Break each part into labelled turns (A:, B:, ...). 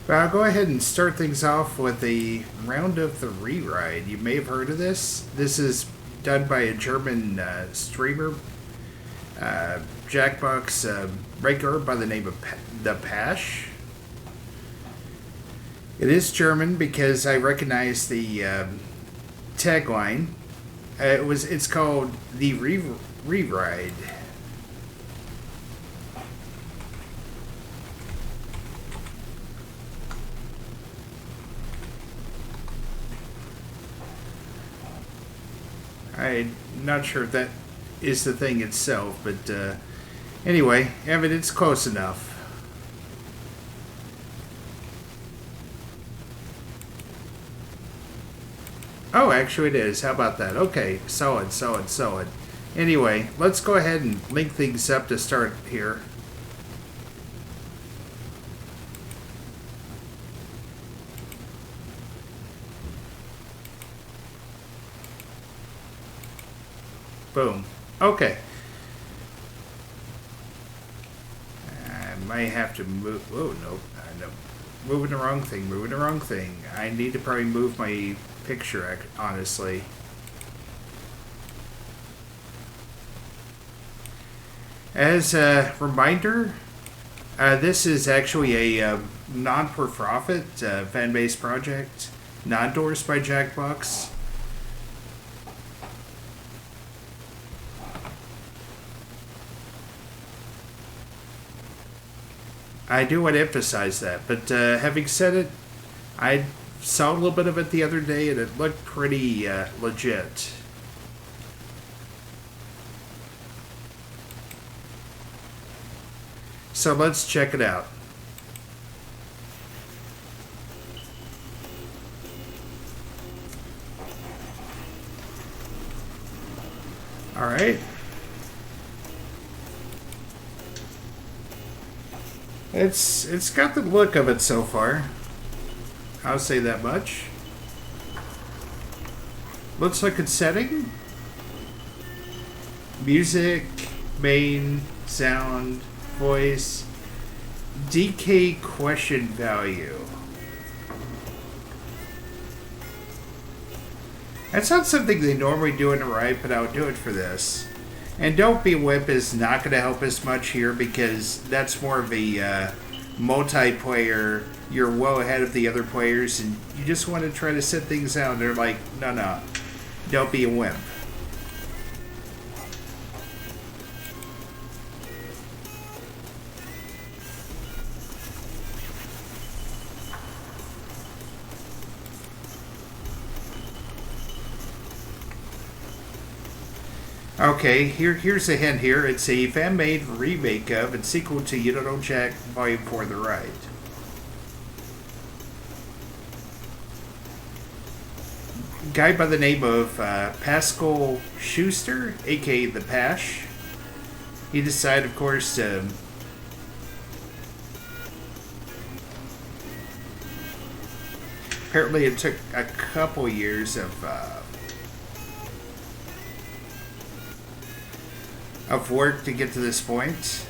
A: But I'll go ahead and start things off with a round of the re-ride. You may have heard of this. This is done by a German streamer, Jackbox regular by the name of the Pasch. It is German because I recognize the tagline. It's called the re-ride. I'm not sure if that is the thing itself, but anyway, I mean, it's close enough. Oh, actually it is. How about that? Okay, solid. Anyway, let's go ahead and link things up to start here. Boom. Okay. I might have to move. Oh, no. No. Moving the wrong thing. I need to probably move my picture, honestly. As a reminder, this is actually a non-for-profit fan-based project, not endorsed by Jackbox. I do want to emphasize that, but having said it, I saw a little bit of it the other day and it looked pretty legit. So let's check it out. All right. It's got the look of it so far. I'll say that much. Looks like it's setting. Music, main, sound, voice, DK question value. That's not something they normally do in a ride, but I'll do it for this. And Don't Be a Wimp is not going to help us much here because that's more of a multiplayer. You're well ahead of the other players and you just want to try to set things out. They're like, no, don't be a wimp. Okay, here's a hint here. It's a fan-made remake of and sequel to You Don't Know Jack Volume 4 The Ride. Guy by the name of Pascal Schuster, aka the Pasch. He decided, of course, to apparently it took a couple years of work to get to this point.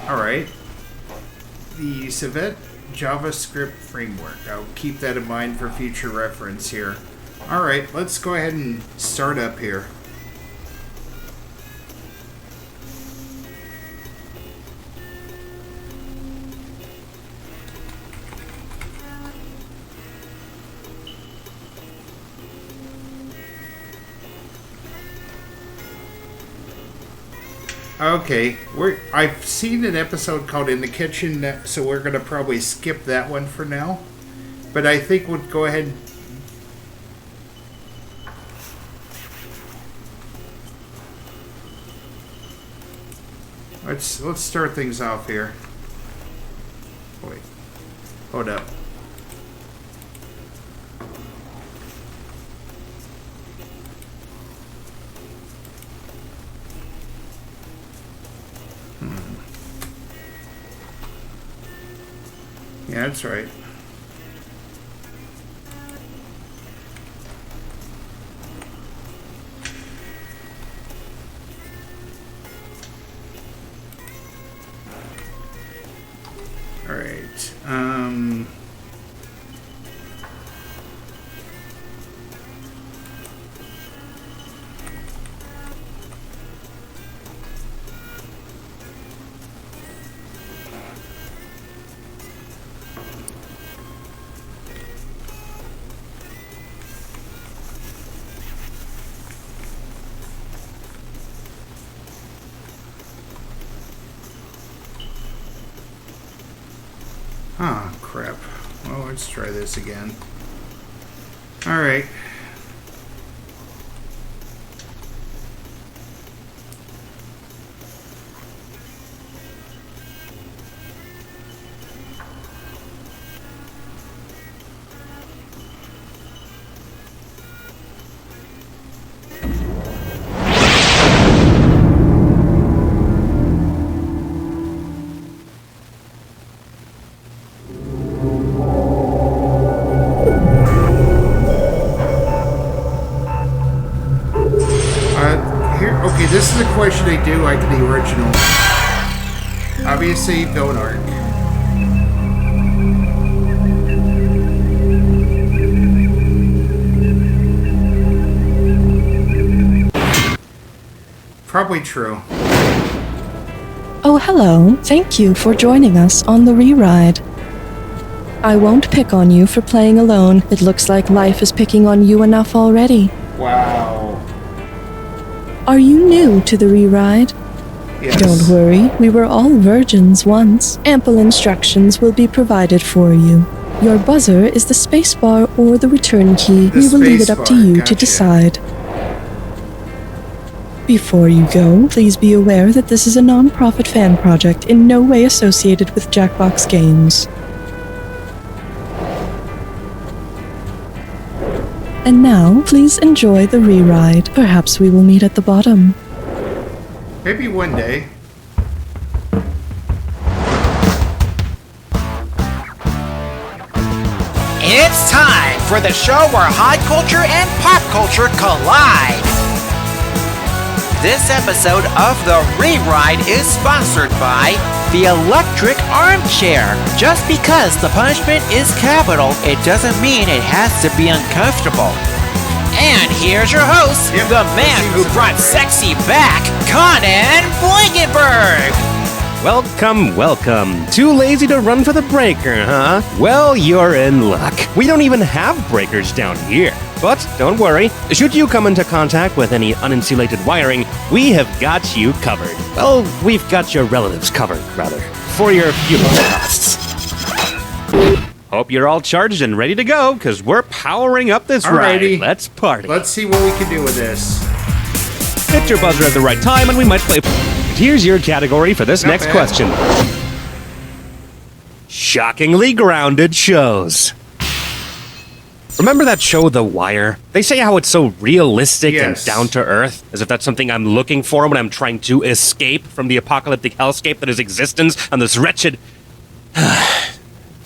A: Alright. The Civet JavaScript framework. I'll keep that in mind for future reference here. Alright, let's go ahead and start up here. Okay, I've seen an episode called In the Kitchen, so we're going to probably skip that one for now. But I think we'll go ahead and... Let's start things off here. Wait. Hold up. Yeah, that's right. Huh, crap. Well, let's try this again. Alright. Okay, this is a question I do like the original. Obviously, don't arc. Probably true.
B: Oh, hello. Thank you for joining us on the re-ride. I won't pick on you for playing alone. It looks like life is picking on you enough already.
A: Wow.
B: Are you new to the re-ride?
A: Yes.
B: Don't worry, we were all virgins once. Ample instructions will be provided for you. Your buzzer is the spacebar or the return key. We will leave it up to you to decide. Before you go, please be aware that this is a non-profit fan project in no way associated with Jackbox Games. And now, please enjoy the re-ride. Perhaps we will meet at the bottom.
A: Maybe one day.
C: It's time for the show where hot culture and pop culture collide. This episode of The Re-Ride is sponsored by the Electric Armchair. Just because the punishment is capital, it doesn't mean it has to be uncomfortable. And here's your host, the man who brought sexy back, Conan Blankenberg.
D: Welcome. Too lazy to run for the breaker, huh? Well, you're in luck. We don't even have breakers down here. But don't worry, should you come into contact with any uninsulated wiring, we have got you covered. Well, we've got your relatives covered, rather, for your funeral costs. Hope you're all charged and ready to go, because we're powering up this ride. Let's party.
A: Let's see what we can do with this.
D: Hit your buzzer at the right time and we might play. Here's your category for this next question. Shockingly grounded shows. Remember that show, The Wire? They say how it's so realistic and down to earth, as if that's something I'm looking for when I'm trying to escape from the apocalyptic hellscape that is existence on this wretched...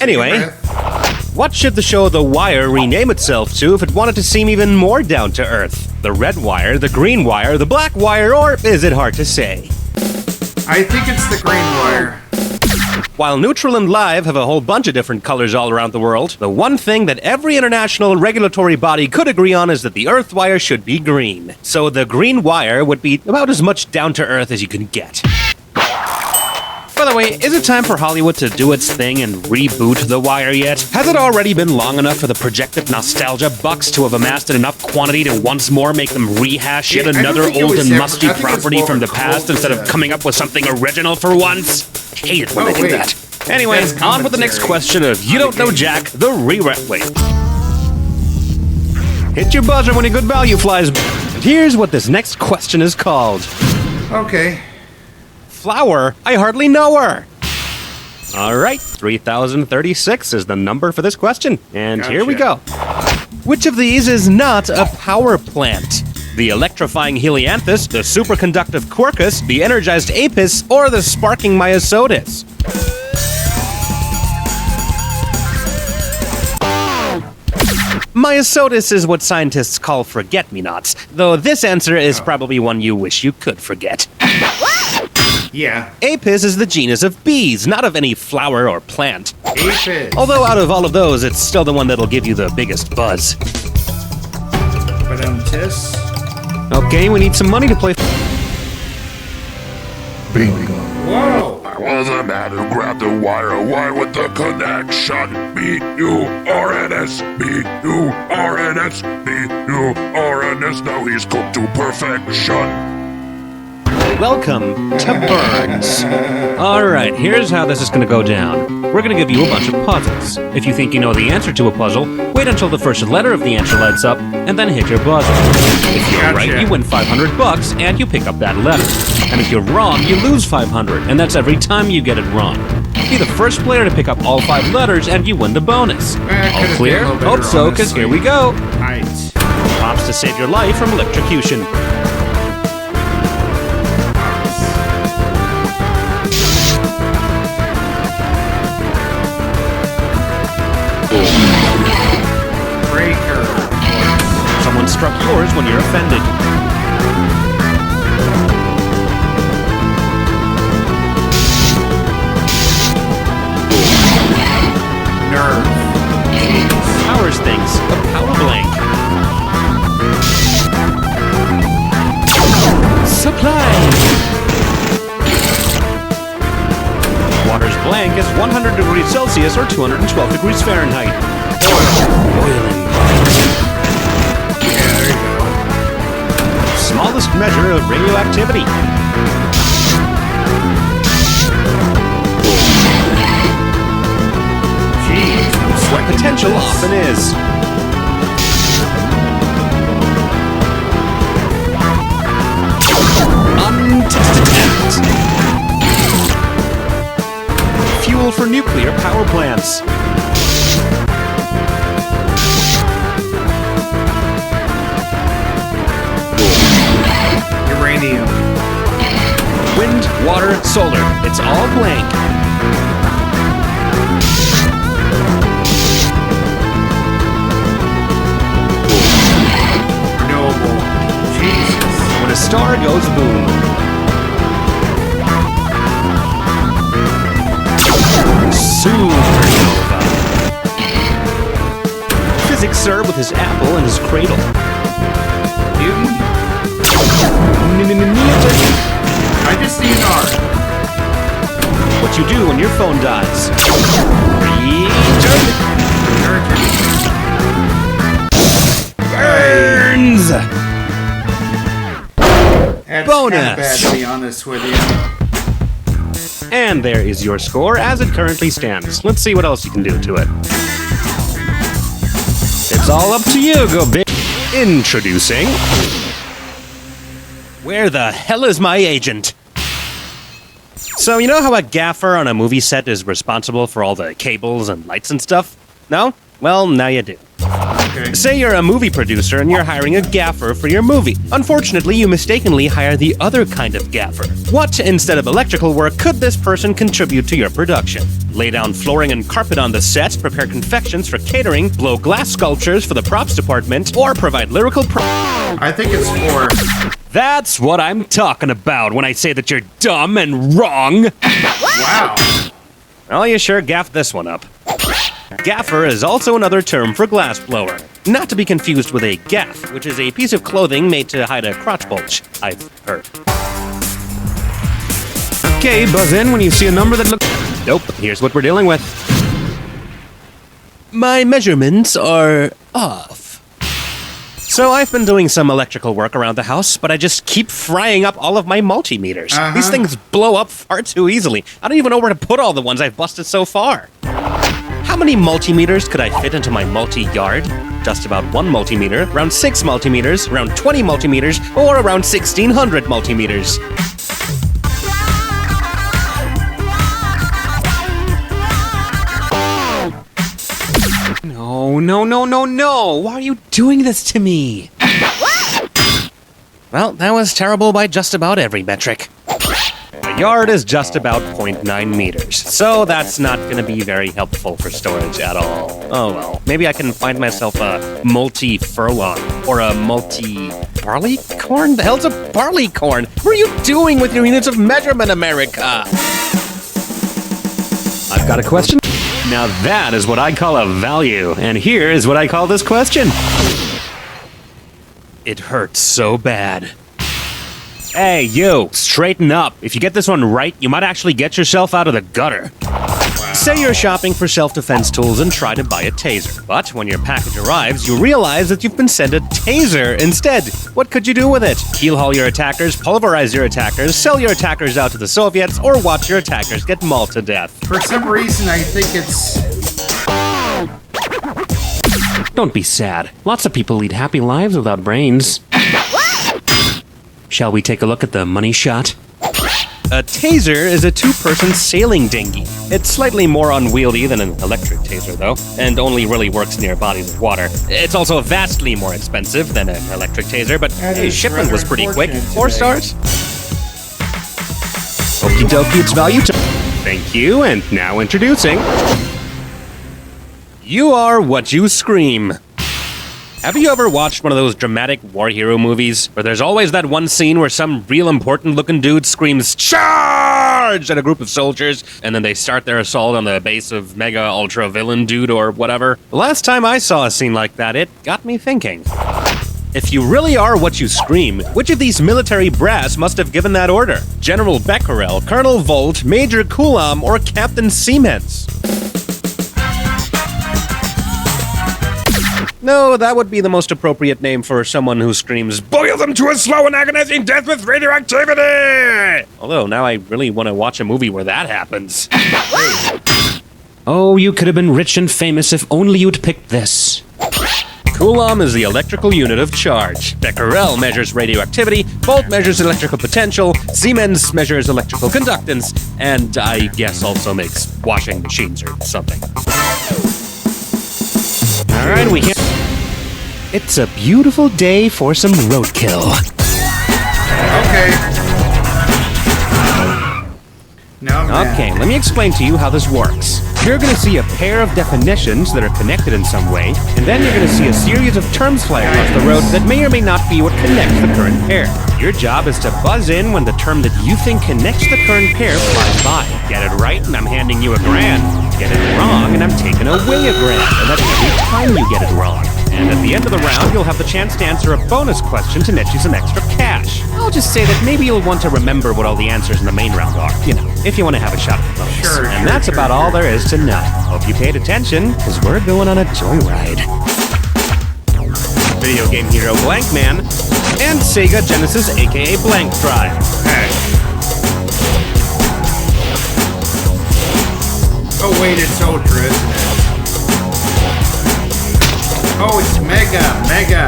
D: Anyway, what should the show The Wire rename itself to if it wanted to seem even more down to earth? The Red Wire, the Green Wire, the Black Wire, or is it hard to say?
A: I think it's the Green Wire.
D: While neutral and live have a whole bunch of different colors all around the world, the one thing that every international regulatory body could agree on is that the Earth Wire should be green. So the Green Wire would be about as much down to earth as you can get. By the way, is it time for Hollywood to do its thing and reboot The Wire yet? Has it already been long enough for the projected nostalgia bucks to have amassed enough quantity to once more make them rehash yet another old and musty property from the past instead of coming up with something original for once? Hate it when they do that. Anyway, on with the next question of You Don't Know Jack, the re-ride. Wait. Hit your buzzer when a good value flies. And here's what this next question is called.
A: Okay.
D: Flower? I hardly know her. All right, 3036 is the number for this question. And Here we go. Which of these is not a power plant? The electrifying helianthus, the superconductive quercus, the energized apis, or the sparking myosotis? Myosotis is what scientists call forget-me-nots, though this answer is probably one you wish you could forget.
A: Yeah.
D: Apis is the genus of bees, not of any flower or plant.
A: Apis.
D: Although out of all of those, it's still the one that'll give you the biggest buzz.
A: Tis.
D: Okay, we need some money to play.
E: Bingo.
A: Whoa!
E: I was a man who grabbed the wire. Why with the connection? B-U-R-N-S, B-U-R-N-S, B-U-R-N-S. Now he's cooked to perfection.
D: Welcome to Burns. Alright, here's how this is going to go down. We're going to give you a bunch of puzzles. If you think you know the answer to a puzzle, wait until the first letter of the answer lights up, and then hit your buzzer. If you're right, you win $500 and you pick up that letter. And if you're wrong, you lose $500, and that's every time you get it wrong. Be the first player to pick up all 5 letters and you win the bonus. All clear? Hope so, because here we go.
A: Right.
D: Prompts to save your life from electrocution.
A: Breaker.
D: Someone struck yours when you're offended.
A: Nerve.
D: Powers things. A power blank. Supplies. Water's blank is 100 degrees Celsius or 212 degrees Fahrenheit. Boiling point.
A: Yeah, there you go.
D: Smallest measure of radioactivity.
A: Jeez.
D: What potential often is. Untested talent. Fuel for nuclear power plants.
A: Uranium.
D: Wind, water, solar. It's all blank.
A: Renewable. Jesus.
D: When a star goes boom. Supernova. Physics sir with his apple and his cradle.
A: Mutant. I just need an R.
D: What you do when your phone dies. Return. Burns!
A: That's
D: Bonus.
A: kind of bad, to be honest with you.
D: And there is your score as it currently stands. Let's see what else you can do to it. It's all up to you, go big. Introducing... Where the hell is my agent? So, you know how a gaffer on a movie set is responsible for all the cables and lights and stuff? No? Well, now you do.
A: Okay.
D: Say you're a movie producer and you're hiring a gaffer for your movie. Unfortunately, you mistakenly hire the other kind of gaffer. What, instead of electrical work, could this person contribute to your production? Lay down flooring and carpet on the set, prepare confections for catering, blow glass sculptures for the props department, or provide lyrical
A: I think it's 4.
D: That's what I'm talking about when I say that you're dumb and wrong.
A: Wow.
D: Well, you sure gaffed this one up. Gaffer is also another term for glass blower. Not to be confused with a gaff, which is a piece of clothing made to hide a crotch bulge, I've heard. Okay, buzz in when you see a number that looks... Nope, here's what we're dealing with. My measurements are off. So I've been doing some electrical work around the house, but I just keep frying up all of my multimeters. These things blow up far too easily. I don't even know where to put all the ones I've busted so far. How many multimeters could I fit into my multi-yard? Just about 1 multimeter, around 6 multimeters, around 20 multimeters, or around 1,600 multimeters. No. Why are you doing this to me? Well, that was terrible by just about every metric. The yard is just about 0.9 meters, so that's not going to be very helpful for storage at all. Oh well, maybe I can find myself a multi-furlong, or a multi-barley corn? The hell's a barley corn? What are you doing with your units of measurement, America? I've got a question. Now that is what I call a value, and here is what I call this question. It hurts so bad. Hey, you, straighten up. If you get this one right, you might actually get yourself out of the gutter. Wow. Say you're shopping for self-defense tools and try to buy a taser. But when your package arrives, you realize that you've been sent a taser instead. What could you do with it? Keelhaul your attackers, pulverize your attackers, sell your attackers out to the Soviets, or watch your attackers get mauled to death?
A: For some reason, I think it's...
D: Don't be sad. Lots of people lead happy lives without brains. Shall we take a look at the money shot? A taser is a two-person sailing dinghy. It's slightly more unwieldy than an electric taser, though, and only really works near bodies of water. It's also vastly more expensive than an electric taser, but hey, shipment was pretty quick. 4 stars? Okie dokie, it's value to... Thank you, and now introducing... You are what you scream. Have you ever watched one of those dramatic war hero movies where there's always that one scene where some real important looking dude screams "Charge!" at a group of soldiers, and then they start their assault on the base of mega ultra villain dude or whatever? The last time I saw a scene like that, it got me thinking. If you really are what you scream, which of these military brass must have given that order? General Becquerel, Colonel Volt, Major Coulomb, or Captain Siemens? No, that would be the most appropriate name for someone who screams, "Boil them to a slow and agonizing death with radioactivity!" Although, now I really want to watch a movie where that happens. Oh, you could have been rich and famous if only you'd picked this. Coulomb is the electrical unit of charge. Becquerel measures radioactivity, Volt measures electrical potential, Siemens measures electrical conductance, and I guess also makes washing machines or something. Alright, we hear... It's a beautiful day for some roadkill.
A: Okay. Now I'm mad.
D: Okay, let me explain to you how this works. You're going to see a pair of definitions that are connected in some way, and then you're going to see a series of terms fly across the road that may or may not be what connects the current pair. Your job is to buzz in when the term that you think connects the current pair flies by. Get it right, and I'm handing you $1,000. Get it wrong, and I'm taking away $1,000. And that's every time you get it wrong. And at the end of the round, you'll have the chance to answer a bonus question to net you some extra cash. I'll just say that maybe you'll want to remember what all the answers in the main round are, you know, if you want to have a shot at the bonus.
A: Sure,
D: and that's about all there is to know. Hope you paid attention, because we're going on a joyride. Video Game Hero Blank Man, and Sega Genesis aka Blank Drive. Hey.
A: Oh wait, it's Ultra, isn't it? Oh, it's Mega.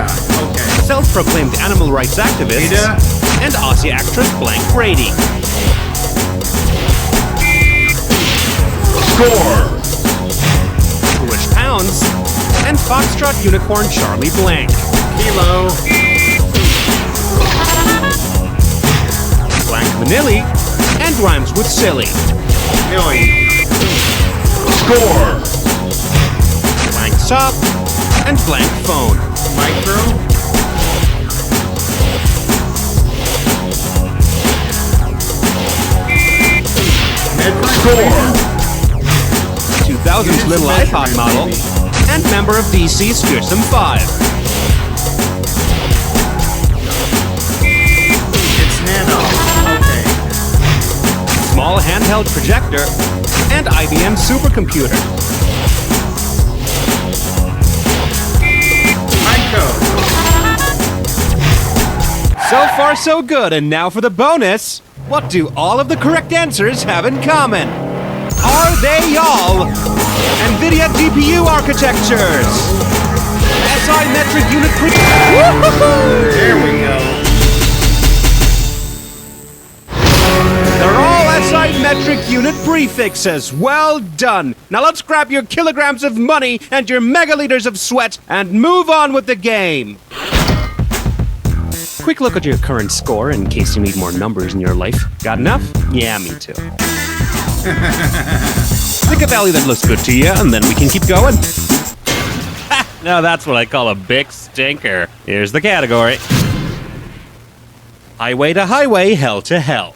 A: Okay.
D: Self-proclaimed animal rights activist
A: Ada?
D: and Aussie actress Blank Brady.
E: Score!
D: Foolish Pounds and Foxtrot Unicorn Charlie Blank.
A: Kilo.
D: Blank Manili and rhymes with silly.
A: Millie.
E: Score!
D: Blank Sop and Blank Phone.
A: Micro.
E: Score!
D: 2000's Little iPod model and member of DC's Fearsome 5.
A: It's Nano. Okay.
D: Small handheld projector and IBM supercomputer.
A: Micro.
D: So far so good, and now for the bonus. What do all of the correct answers have in common? Are they all NVIDIA GPU architectures? SI metric unit
A: There we go.
D: They're all SI metric unit prefixes. Well done. Now let's grab your kilograms of money and your megaliters of sweat and move on with the game. Quick look at your current score in case you need more numbers in your life. Got enough? Yeah, me too. Pick a value that looks good to you, and then we can keep going. Now that's what I call a big stinker. Here's the category. Highway to highway, hell to hell.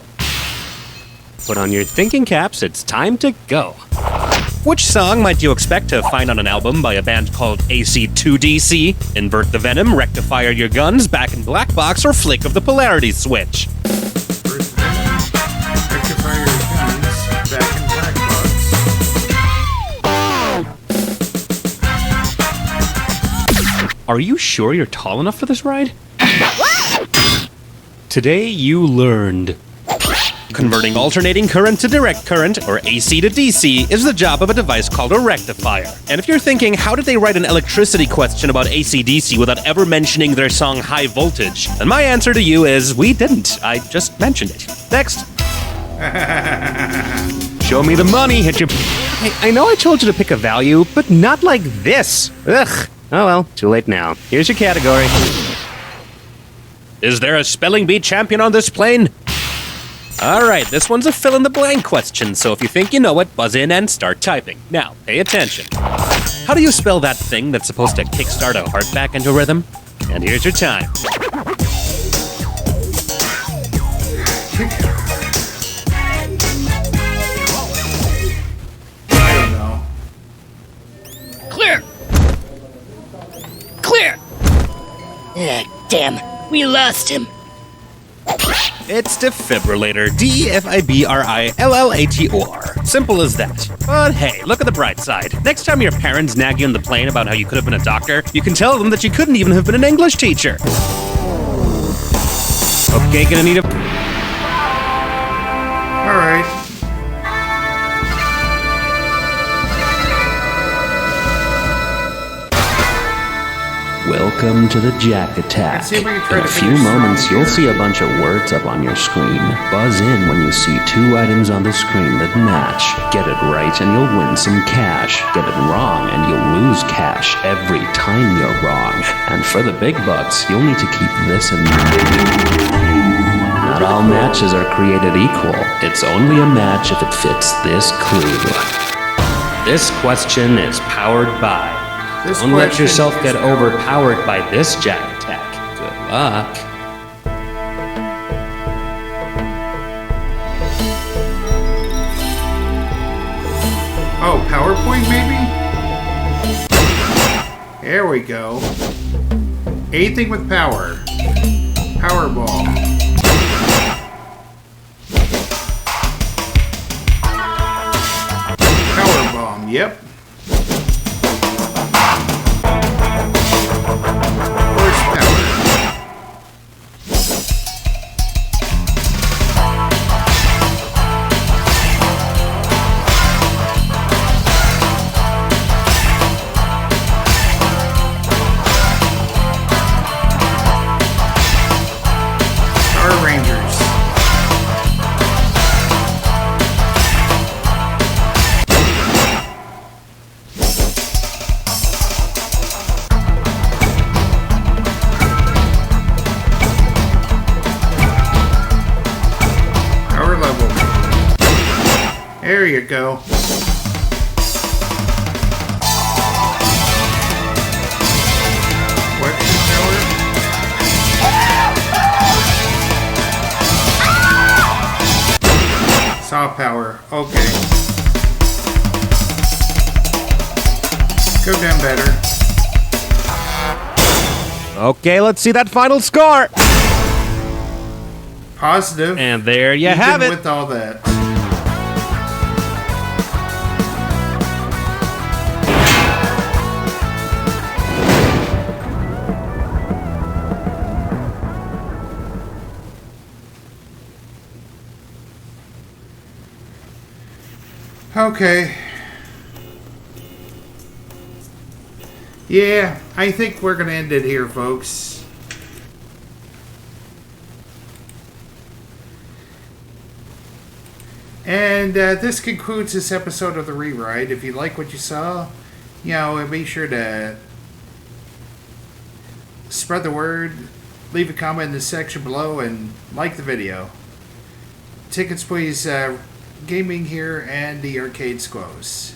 D: Put on your thinking caps, it's time to go. Which song might you expect to find on an album by a band called ACDC? Invert the Venom, Rectify Your Guns, Back in Black Box, or Flick of the Polarity Switch?
A: Rectify your guns. Back in Black Box.
D: Are you sure you're tall enough for this ride? Today you learned. Converting alternating current to direct current, or AC to DC, is the job of a device called a rectifier. And if you're thinking, how did they write an electricity question about ACDC without ever mentioning their song High Voltage? Then my answer to you is, we didn't. I just mentioned it. Next. Show me the money, hit your... I know I told you to pick a value, but not like this. Ugh. Oh well, too late now. Here's your category. Is there a spelling bee champion on this plane? Alright, this one's a fill-in-the-blank question, so if you think you know it, buzz in and start typing. Now, pay attention. How do you spell that thing that's supposed to kickstart a heart back into rhythm? And here's your time.
A: I don't know.
F: Clear! Clear! Damn, we lost him.
D: It's defibrillator. D-E-F-I-B-R-I-L-L-A-T-O-R. Simple as that. But hey, look at the bright side. Next time your parents nag you on the plane about how you could have been a doctor, you can tell them that you couldn't even have been an English teacher. Okay, gonna need a...
A: Alright.
G: Welcome to the Jack Attack.
A: Let's see if we can try
G: In a
A: to
G: few
A: finish
G: moments,
A: strong
G: you'll
A: here.
G: see a bunch of words up on your screen. Buzz in when you see 2 items on the screen that match. Get it right and you'll win some cash. Get it wrong and you'll lose cash every time you're wrong. And for the big bucks, you'll need to keep this in mind. Not all matches are created equal. It's only a match if it fits this clue. This question is powered by...
A: This
G: Don't let
A: question
G: yourself
A: is
G: get overpowered by this Jack Attack. Good luck.
A: Oh, PowerPoint maybe? There we go. Anything with power. Powerball. Powerbomb, yep. Horsepower. Power Rangers. Power level. There you go. What power? Saw power. Okay. Could have done better.
D: Okay, let's see that final score.
A: Positive.
D: And there you
A: Even
D: have it.
A: with all that. Okay. Yeah, I think we're going to end it here, folks. And this concludes this episode of The Rewrite. If you like what you saw, you know, be sure to spread the word, leave a comment in the section below, and like the video. Tickets, please. Gaming here and the arcade squoze.